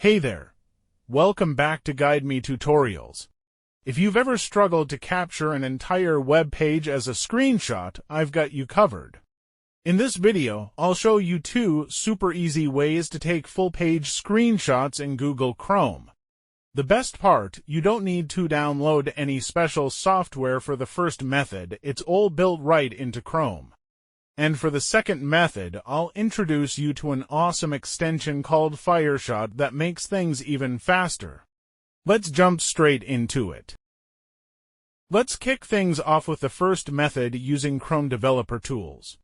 Hey there! Welcome back to GuideMe tutorials. If you've ever struggled to capture an entire web page as a screenshot, I've got you covered. In this video, I'll show you 2 super easy ways to take full-page screenshots in Google Chrome. The best part, you don't need to download any special software for the first method, it's all built right into Chrome. And for the second method, I'll introduce you to an awesome extension called FireShot that makes things even faster. Let's jump straight into it. Let's kick things off with the first method using Chrome Developer Tools.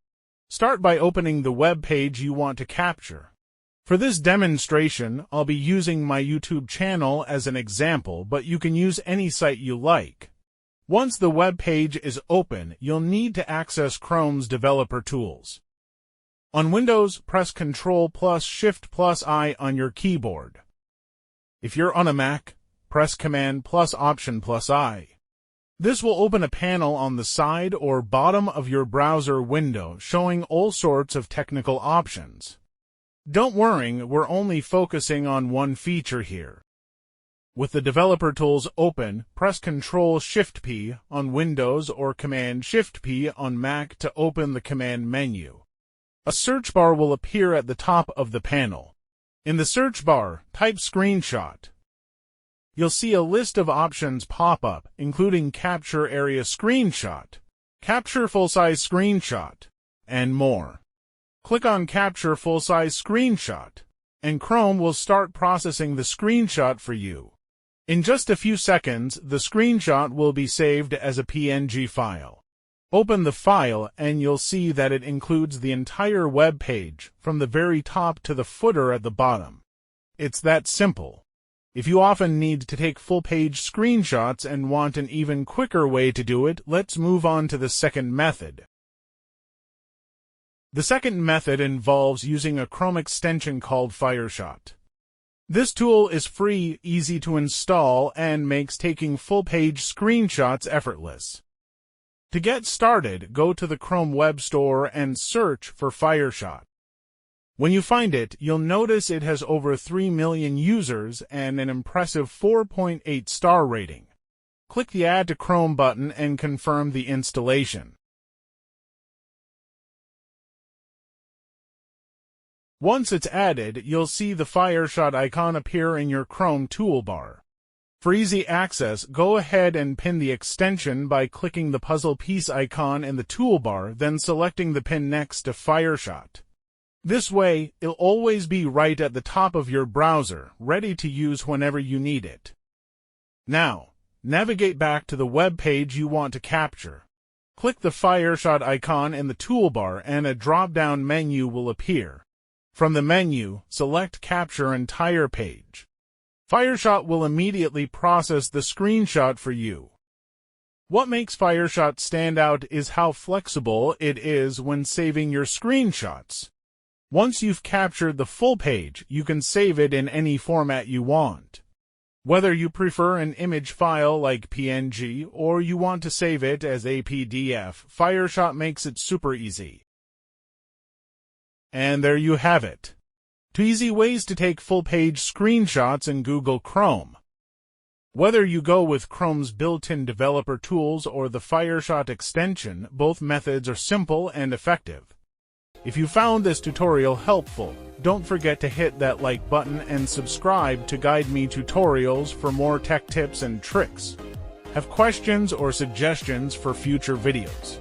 Start by opening the web page you want to capture. For this demonstration, I'll be using my YouTube channel as an example, but you can use any site you like. Once the web page is open, you'll need to access Chrome's developer tools. On Windows, press Ctrl+Shift+I on your keyboard. If you're on a Mac, press Command+Option+I. This will open a panel on the side or bottom of your browser window showing all sorts of technical options. Don't worry, we're only focusing on one feature here. With the developer tools open, press Ctrl+Shift+P on Windows or Command+Shift+P on Mac to open the command menu. A search bar will appear at the top of the panel. In the search bar, type screenshot. You'll see a list of options pop up, including Capture Area Screenshot, Capture Full-Size Screenshot, and more. Click on Capture Full-Size Screenshot, and Chrome will start processing the screenshot for you. In just a few seconds, the screenshot will be saved as a PNG file. Open the file and you'll see that it includes the entire web page, from the very top to the footer at the bottom. It's that simple. If you often need to take full-page screenshots and want an even quicker way to do it, let's move on to the second method. The second method involves using a Chrome extension called FireShot. This tool is free, easy to install, and makes taking full-page screenshots effortless. To get started, go to the Chrome Web Store and search for FireShot. When you find it, you'll notice it has over 3 million users and an impressive 4.8 star rating. Click the Add to Chrome button and confirm the installation. Once it's added, you'll see the FireShot icon appear in your Chrome toolbar. For easy access, go ahead and pin the extension by clicking the puzzle piece icon in the toolbar, then selecting the pin next to FireShot. This way, it'll always be right at the top of your browser, ready to use whenever you need it. Now, navigate back to the web page you want to capture. Click the FireShot icon in the toolbar and a drop-down menu will appear. From the menu, select Capture Entire Page. FireShot will immediately process the screenshot for you. What makes FireShot stand out is how flexible it is when saving your screenshots. Once you've captured the full page, you can save it in any format you want. Whether you prefer an image file like PNG or you want to save it as a PDF, FireShot makes it super easy. And there you have it. 2 easy ways to take full-page screenshots in Google Chrome. Whether you go with Chrome's built-in developer tools or the FireShot extension, both methods are simple and effective. If you found this tutorial helpful, don't forget to hit that like button and subscribe to GuideMe tutorials for more tech tips and tricks. Have questions or suggestions for future videos?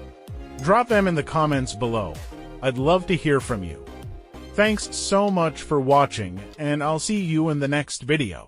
Drop them in the comments below. I'd love to hear from you. Thanks so much for watching, and I'll see you in the next video.